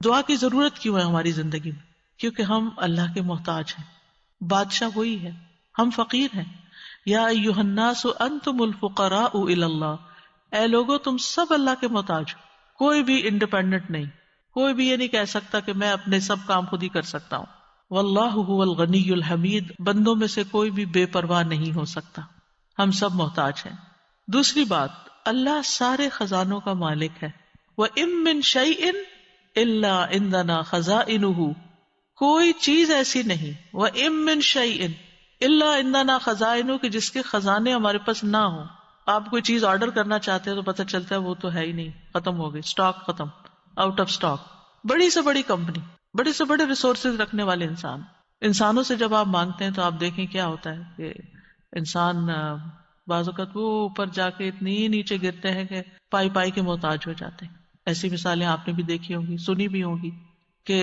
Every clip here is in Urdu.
دعا کی ضرورت کیوں ہے ہماری زندگی میں؟ کیونکہ ہم اللہ کے محتاج ہیں، بادشاہ وہی ہے، ہم فقیر ہیں. یا ایھا الناس انتم الفقراء الی اللہ، اے لوگو تم سب اللہ کے محتاج ہو. کوئی بھی انڈیپینڈنٹ نہیں، کوئی بھی یہ نہیں کہہ سکتا کہ میں اپنے سب کام خود ہی کر سکتا ہوں. واللہ هو الغنی الحمید، بندوں میں سے کوئی بھی بے پرواہ نہیں ہو سکتا، ہم سب محتاج ہیں. دوسری بات، اللہ سارے خزانوں کا مالک ہے. وَإِن مِّن شَيْءٍ إِلَّا عِندَنَا خَزَائِنُهُ، کوئی چیز ایسی نہیں، وَإِن مِّن شَيْءٍ إِلَّا عِندَنَا خَزَائِنُهُ، کہ جس کے خزانے ہمارے پاس نہ ہوں. آپ کوئی چیز آرڈر کرنا چاہتے ہیں تو پتہ چلتا ہے وہ تو ہے ہی نہیں، ختم ہو گئی، اسٹاک ختم، آؤٹ آف اسٹاک. بڑی سے بڑی کمپنی، بڑے سے بڑے ریسورسز رکھنے والے انسانوں سے جب آپ مانگتے ہیں تو آپ دیکھیں کیا ہوتا ہے کہ انسان بعض اوقات وہ اوپر جا کے اتنی نیچے گرتے ہیں کہ پائی پائی کے محتاج ہو جاتے ہیں. ایسی مثالیں آپ نے بھی دیکھی ہوں گی، سنی بھی ہوں گی کہ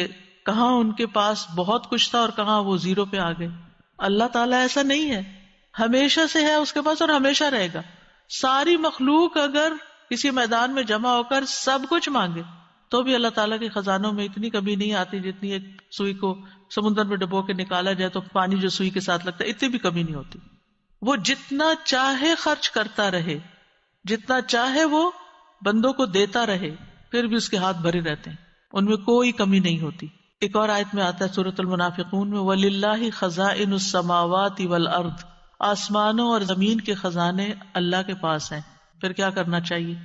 کہاں ان کے پاس بہت کچھ تھا اور کہاں وہ زیرو پہ آ گئے. اللہ تعالیٰ ایسا نہیں ہے، ہمیشہ سے ہے اس کے پاس اور ہمیشہ رہے گا. ساری مخلوق اگر کسی میدان میں جمع ہو کر سب کچھ مانگے تو بھی اللہ تعالیٰ کے خزانوں میں اتنی کمی نہیں آتی جتنی ایک سوئی کو سمندر میں ڈبو کے نکالا جائے تو پانی جو سوئی کے ساتھ لگتا ہے اتنی بھی کمی نہیں ہوتی. وہ جتنا چاہے خرچ کرتا رہے، جتنا چاہے وہ بندوں کو دیتا رہے، پھر بھی اس کے ہاتھ بھرے رہتے ہیں، ان میں کوئی کمی نہیں ہوتی. ایک اور آیت میں آتا ہے سورۃ المنافقون میں، وَلِلَّهِ خَزَائِنُ السَّمَاوَاتِ وَالْأَرْضِ، آسمانوں اور زمین کے خزانے اللہ کے پاس ہیں. پھر کیا کرنا چاہیے؟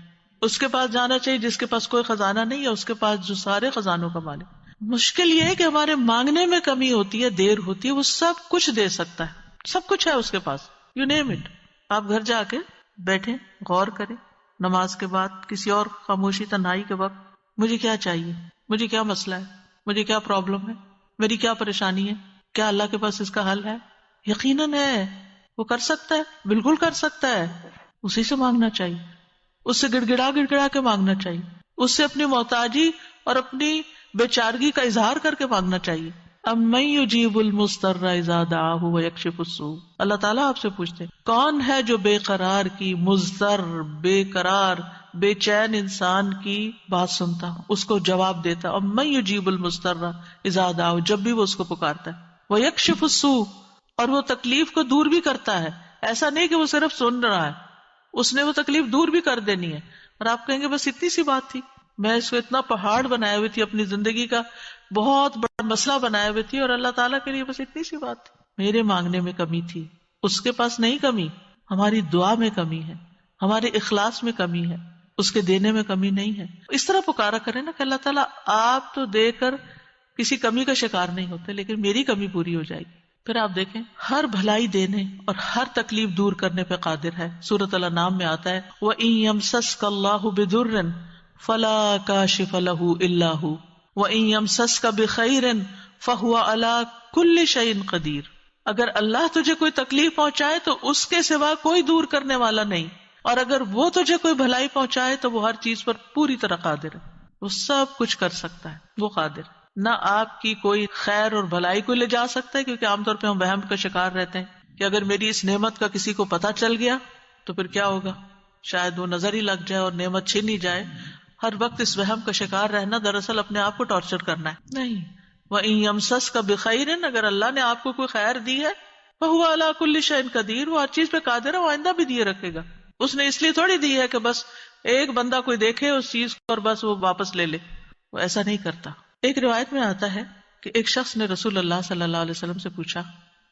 اس کے پاس جانا چاہیے جس کے پاس کوئی خزانہ نہیں ہے، اس کے پاس جو سارے خزانوں کا مالک. مشکل یہ ہے کہ ہمارے مانگنے میں کمی ہوتی ہے، دیر ہوتی ہے. وہ سب کچھ دے سکتا ہے، سب کچھ ہے اس کے پاس، یو نیم اٹ. آپ گھر جا کے بیٹھیں، غور کریں، نماز کے بعد کسی اور خاموشی تنہائی کے وقت، مجھے کیا چاہیے، مجھے کیا مسئلہ ہے، مجھے کیا پرابلم ہے، میری کیا پریشانی ہے، کیا اللہ کے پاس اس کا حل ہے؟ یقیناً ہے، وہ کر سکتا ہے، بالکل کر سکتا ہے. اسی سے مانگنا چاہیے، اس سے گڑ گڑا کے مانگنا چاہیے، اس سے اپنی محتاجی اور اپنی بیچارگی کا اظہار کر کے مانگنا چاہیے. امن یجیب المضطر اذا دعاہ ویکشف السوء، اللہ تعالیٰ آپ سے پوچھتے کون ہے جو بے قرار کی، مضطر، بے قرار، بے چین انسان کی بات سنتا، اس کو جواب دیتا. امن یجیب المضطر اذا دعاہ، جب بھی وہ اس کو پکارتا ہے، ویکشف السوء، اور وہ تکلیف کو دور بھی کرتا ہے. ایسا نہیں کہ وہ صرف سن رہا ہے، اس نے وہ تکلیف دور بھی کر دینی ہے. اور آپ کہیں گے بس اتنی سی بات تھی، میں اس کو اتنا پہاڑ بنائے ہوئی تھی، اپنی زندگی کا بہت بڑا مسئلہ بنائے ہوئی تھی، اور اللہ تعالیٰ کے لیے بس اتنی سی بات تھی. میرے مانگنے میں کمی تھی، اس کے پاس نہیں کمی. ہماری دعا میں کمی ہے، ہمارے اخلاص میں کمی ہے، اس کے دینے میں کمی نہیں ہے. اس طرح پکارا کرے نا کہ اللہ تعالیٰ آپ تو دے کر کسی کمی کا شکار نہیں ہوتے، لیکن میری کمی پوری ہو جائے گی. پھر آپ دیکھیں ہر بھلائی دینے اور ہر تکلیف دور کرنے پہ قادر ہے. سورۃ الانعام میں آتا ہے وَإِن يَمْسَسْكَ اللَّهُ بِضُرٍّ فَلَا كَاشِفَ لَهُ إِلَّا هُوَ وَإِن يَمْسَسْكَ بِخَيْرٍ فَهُوَ عَلَى كُلِّ شَيْءٍ قَدِيرٌ، اگر اللہ تجھے کوئی تکلیف پہنچائے تو اس کے سوا کوئی دور کرنے والا نہیں، اور اگر وہ تجھے کوئی بھلائی پہنچائے تو وہ ہر چیز پر پوری طرح قادر ہے. وہ سب کچھ کر سکتا ہے، وہ قادر ہے. نہ آپ کی کوئی خیر اور بھلائی کو لے جا سکتا ہے، کیونکہ عام طور پہ ہم وہم کا شکار رہتے ہیں کہ اگر میری اس نعمت کا کسی کو پتہ چل گیا تو پھر کیا ہوگا، شاید وہ نظر ہی لگ جائے اور نعمت چھین ہی جائے. ہر وقت اس وہم کا شکار رہنا دراصل اپنے آپ کو ٹارچر کرنا ہے. نہیں، وَإِن يَمْسَسْكَ بِخَيْرٍ، اگر اللہ نے آپ کو کوئی خیر دی ہے، فَهُوَ عَلَى كُلِّ شَيْءٍ قَدِيرٌ، وہ ہر چیز پہ قادر ہے، وہ آئندہ بھی دیے رکھے گا. اس نے اس لیے تھوڑی دی ہے کہ بس ایک بندہ کوئی دیکھے اس چیز کو اور بس وہ واپس لے لے، وہ ایسا نہیں کرتا. ایک روایت میں آتا ہے کہ ایک شخص نے رسول اللہ صلی اللہ علیہ وسلم سے پوچھا،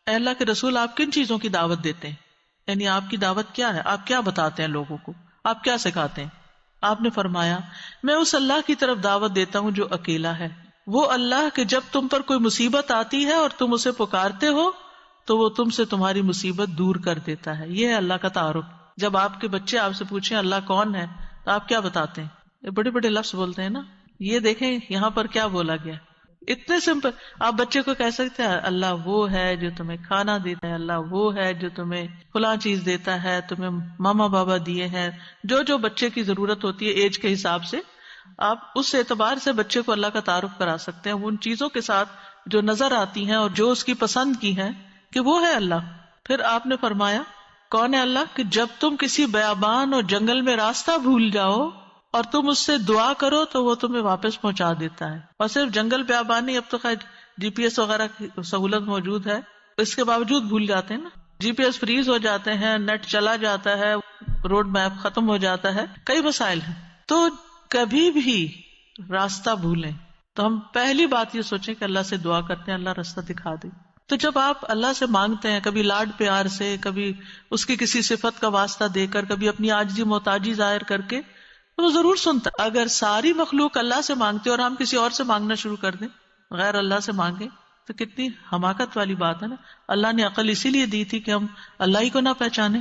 اے اللہ کے رسول، آپ کن چیزوں کی دعوت دیتے ہیں؟ یعنی آپ کی دعوت کیا ہے، آپ کیا بتاتے ہیں لوگوں کو، آپ کیا سکھاتے ہیں؟ آپ نے فرمایا، میں اس اللہ کی طرف دعوت دیتا ہوں جو اکیلا ہے، وہ اللہ کہ جب تم پر کوئی مصیبت آتی ہے اور تم اسے پکارتے ہو تو وہ تم سے تمہاری مصیبت دور کر دیتا ہے. یہ ہے اللہ کا تعارف. جب آپ کے بچے آپ سے پوچھیں اللہ کون ہے تو آپ کیا بتاتے ہیں؟ یہ بڑے بڑے لفظ بولتے ہیں نا. یہ دیکھیں یہاں پر کیا بولا گیا، اتنے سمپل. آپ بچے کو کہہ سکتے ہیں اللہ وہ ہے جو تمہیں کھانا دیتا ہے، اللہ وہ ہے جو تمہیں فلاں چیز دیتا ہے، تمہیں ماما بابا دیے ہیں. جو جو بچے کی ضرورت ہوتی ہے ایج کے حساب سے آپ اس اعتبار سے بچے کو اللہ کا تعارف کرا سکتے ہیں، ان چیزوں کے ساتھ جو نظر آتی ہیں اور جو اس کی پسند کی ہیں کہ وہ ہے اللہ. پھر آپ نے فرمایا کون ہے اللہ، کہ جب تم کسی بیابان اور جنگل میں راستہ بھول جاؤ اور تم اس سے دعا کرو تو وہ تمہیں واپس پہنچا دیتا ہے. اور صرف جنگل بیابان نہیں، اب تو خیر GPS وغیرہ کی سہولت موجود ہے، اس کے باوجود بھول جاتے ہیں نا. GPS فریز ہو جاتے ہیں، نیٹ چلا جاتا ہے، روڈ میپ ختم ہو جاتا ہے، کئی مسائل ہیں. تو کبھی بھی راستہ بھولیں تو ہم پہلی بات یہ سوچیں کہ اللہ سے دعا کرتے ہیں اللہ راستہ دکھا دے. تو جب آپ اللہ سے مانگتے ہیں، کبھی لاڈ پیار سے، کبھی اس کی کسی صفت کا واسطہ دے کر، کبھی اپنی عاجزی محتاجی ظاہر کر کے، تو وہ ضرور سنتا. اگر ساری مخلوق اللہ سے مانگتے اور ہم کسی اور سے مانگنا شروع کر دیں، غیر اللہ سے مانگیں، تو کتنی حماقت والی بات ہے نا. اللہ نے عقل اسی لیے دی تھی کہ ہم اللہ ہی کو نہ پہچانے.